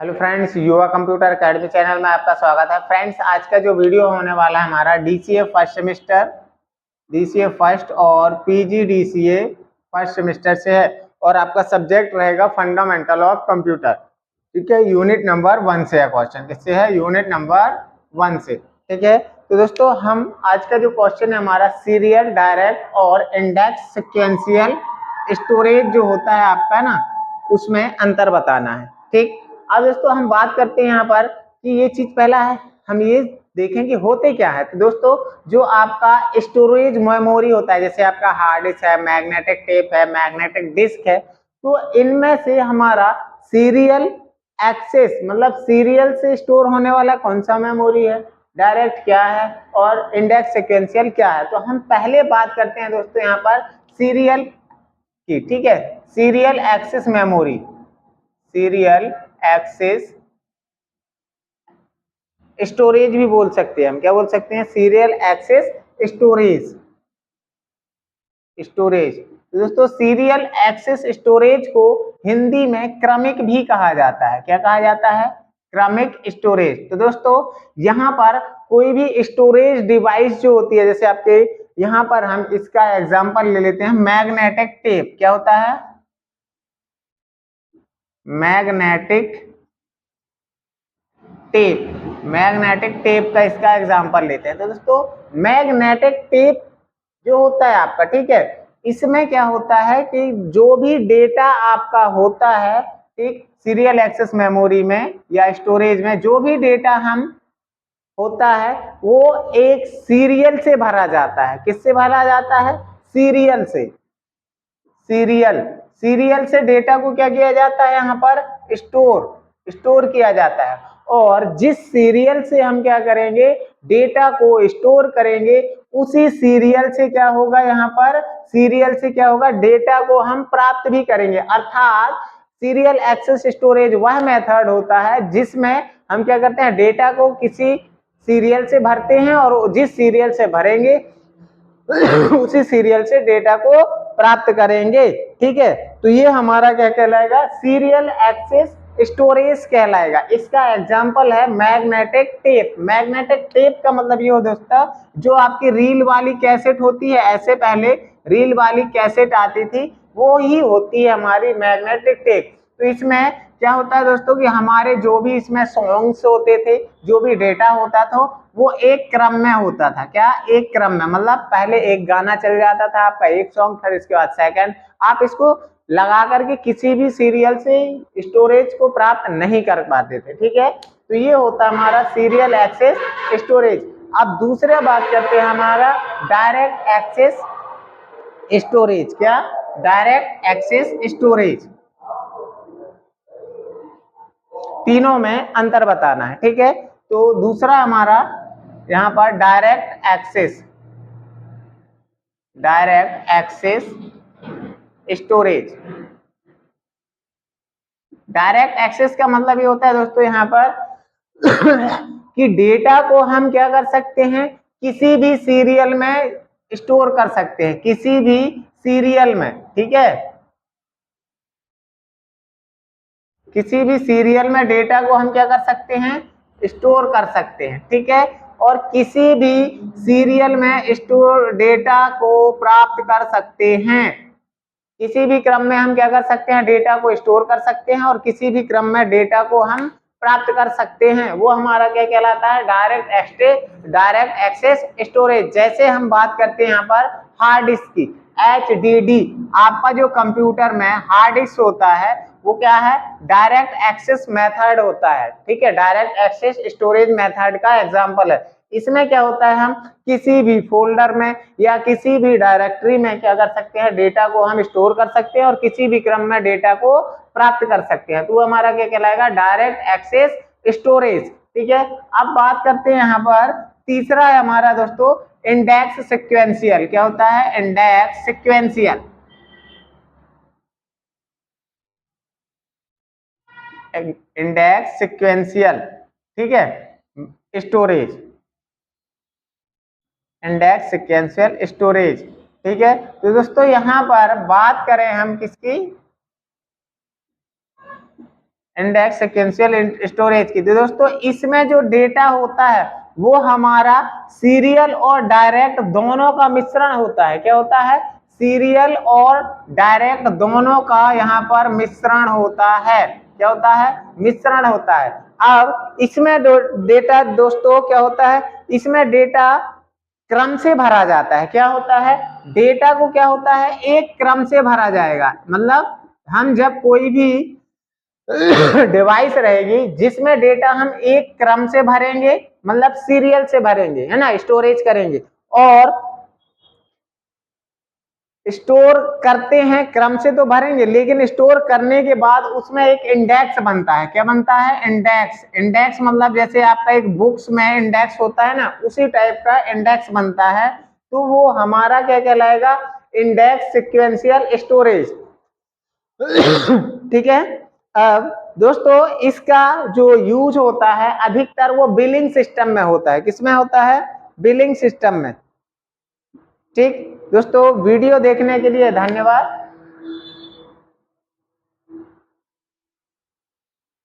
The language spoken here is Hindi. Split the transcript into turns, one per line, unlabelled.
हेलो फ्रेंड्स, युवा कंप्यूटर एकेडमी चैनल में आपका स्वागत है। फ्रेंड्स, आज का जो वीडियो होने वाला है हमारा DCA first semester, DCA first और पीजीडीसीए फर्स्ट सेमेस्टर से है और आपका सब्जेक्ट रहेगा फंडामेंटल ऑफ कंप्यूटर। ठीक है, यूनिट नंबर 1 से है क्वेश्चन। किससे है? यूनिट नंबर 1 से। ठीक है, तो दोस्तों हम आज का जो क्वेश्चन है हमारा सीरियल, डायरेक्ट और इंडेक्स सिक्वेंशियल स्टोरेज जो होता है आपका ना, उसमें अंतर बताना है। ठीक, अब दोस्तों हम बात करते हैं यहाँ पर कि ये चीज पहला है, हम ये देखें कि होते क्या है। तो दोस्तों जो आपका स्टोरेज मेमोरी होता है, जैसे आपका हार्ड डिस्क है, मैग्नेटिक टेप है, मैग्नेटिक डिस्क है, तो इनमें से हमारा सीरियल एक्सेस मतलब सीरियल से स्टोर होने वाला कौन सा मेमोरी है, डायरेक्ट क्या है और इंडेक्स सिक्वेंशियल क्या है। तो हम पहले बात करते हैं दोस्तों यहाँ पर सीरियल की। ठीक है, serial access memory, serial access storage भी बोल सकते हैं हम। क्या बोल सकते हैं? Serial access storage. स्टोरेज तो दोस्तों सीरियल एक्सेस स्टोरेज को हिंदी में क्रमिक भी कहा जाता है। क्या कहा जाता है? क्रमिक स्टोरेज। तो दोस्तों यहाँ पर कोई भी स्टोरेज डिवाइस जो होती है, जैसे आपके यहाँ पर हम इसका एग्जांपल ले लेते हैं, मैग्नेटिक टेप। क्या होता है? Magnetic tape. मैग्नेटिक टेप का इसका एग्जांपल लेते हैं। तो दोस्तों मैग्नेटिक टेप जो होता है आपका, ठीक है, इसमें क्या होता है कि जो भी डेटा आपका होता है, ठीक, सीरियल एक्सेस मेमोरी में या स्टोरेज में जो भी डेटा हम होता है वो एक सीरियल से भरा जाता है। किससे भरा जाता है? सीरियल से। सीरियल सीरियल से डेटा को क्या किया जाता है? यहाँ पर स्टोर किया जाता है। और जिस सीरियल से हम क्या करेंगे, डेटा को स्टोर करेंगे, उसी सीरियल से क्या होगा, यहाँ पर सीरियल से क्या होगा, डेटा को हम प्राप्त भी करेंगे। अर्थात सीरियल एक्सेस स्टोरेज वह मेथड होता है जिसमें हम क्या करते हैं, डेटा को किसी सीरियल से भरते हैं और जिस सीरियल से भरेंगे उसी सीरियल से डेटा को प्राप्त करेंगे। ठीक है, तो ये हमारा क्या कहलाएगा? सीरियल एक्सेस स्टोरेज कहलाएगा। इसका एग्जांपल है मैग्नेटिक टेप। मैग्नेटिक टेप का मतलब ये हो दोस्तों, जो आपकी रील वाली कैसेट होती है, ऐसे पहले रील वाली कैसेट आती थी, वो ही होती है हमारी मैग्नेटिक टेप। तो इसमें क्या होता है दोस्तों कि हमारे जो भी इसमें सॉन्ग्स होते थे, जो भी डेटा होता था, वो एक क्रम में होता था। क्या? एक क्रम में, मतलब पहले एक गाना चल जाता था आपका, एक सॉन्ग, फिर इसके बाद सेकंड। आप इसको लगा करके किसी भी सीरियल से स्टोरेज को प्राप्त नहीं कर पाते थे। ठीक है, तो ये होता है हमारा सीरियल एक्सेस स्टोरेज। अब दूसरा बात करते हैं हमारा डायरेक्ट एक्सेस स्टोरेज। क्या? Direct access storage. तीनों में अंतर बताना है। ठीक है, तो दूसरा हमारा यहां पर direct access storage. Direct access का मतलब ये होता है दोस्तों यहाँ पर कि डेटा को हम क्या कर सकते हैं, किसी भी सीरियल में स्टोर कर सकते हैं, किसी भी सीरियल में। ठीक है, किसी भी सीरियल में डेटा को हम क्या कर सकते हैं, स्टोर कर सकते हैं। ठीक है, और किसी भी सीरियल में स्टोर डेटा को प्राप्त कर सकते हैं। किसी भी क्रम में हम क्या कर सकते हैं, डेटा को स्टोर कर सकते हैं और किसी भी क्रम में डेटा को हम प्राप्त कर सकते हैं। वो हमारा क्या कहलाता है? Direct access storage. जैसे हम बात करते हैं यहाँ पर हार्ड डिस्क की, HDD। आपका जो कंप्यूटर में हार्ड डिस्क होता है वो क्या है? डायरेक्ट एक्सेस मेथड होता है। ठीक है, डायरेक्ट एक्सेस स्टोरेज मेथड का एग्जांपल है। इसमें क्या होता है, हम किसी भी फोल्डर में या किसी भी डायरेक्टरी में क्या कर सकते हैं, डेटा को हम स्टोर कर सकते हैं और किसी भी क्रम में डेटा को प्राप्त कर सकते हैं। तो वो हमारा क्या कहलाएगा? Direct access storage. ठीक है, अब बात करते हैं यहाँ पर तीसरा है हमारा दोस्तों इंडेक्स सिक्वेंशियल। क्या होता है? Index sequential. इंडेक्स सिक्वेंशियल, ठीक है, स्टोरेज। Index sequential storage. ठीक है, तो दोस्तों यहां पर बात करें हम किसकी, इंडेक्स सीक्वेंशियल स्टोरेज की। तो दोस्तों इसमें जो डेटा होता है वो हमारा सीरियल और डायरेक्ट दोनों का मिश्रण होता है। क्या होता है? सीरियल और डायरेक्ट दोनों का यहाँ पर मिश्रण होता है। क्या होता है? मिश्रण होता है। अब इसमें डेटा दोस्तों क्या होता है? इसमें डेटा क्रम से भरा जाता है। क्या होता है? डेटा को क्या होता है? एक क्रम से भरा जाएगा। मतलब हम जब कोई भी डिवाइस रहेगी जिसमें डेटा हम एक क्रम से भरेंगे, मतलब सीरियल से भरेंगे, है ना, स्टोरेज करेंगे, और स्टोर करते हैं क्रम से तो भरेंगे, लेकिन स्टोर करने के बाद उसमें एक इंडेक्स बनता है। क्या बनता है? इंडेक्स। इंडेक्स मतलब जैसे आपका एक बुक्स में इंडेक्स होता है ना, उसी टाइप का इंडेक्स बनता है। तो वो हमारा क्या कहलाएगा? Index sequential storage. ठीक है। अब दोस्तों इसका जो यूज होता है अधिकतर वो बिलिंग सिस्टम में होता है। किसमें होता है? बिलिंग सिस्टम में। ठीक दोस्तों, वीडियो देखने के लिए धन्यवाद।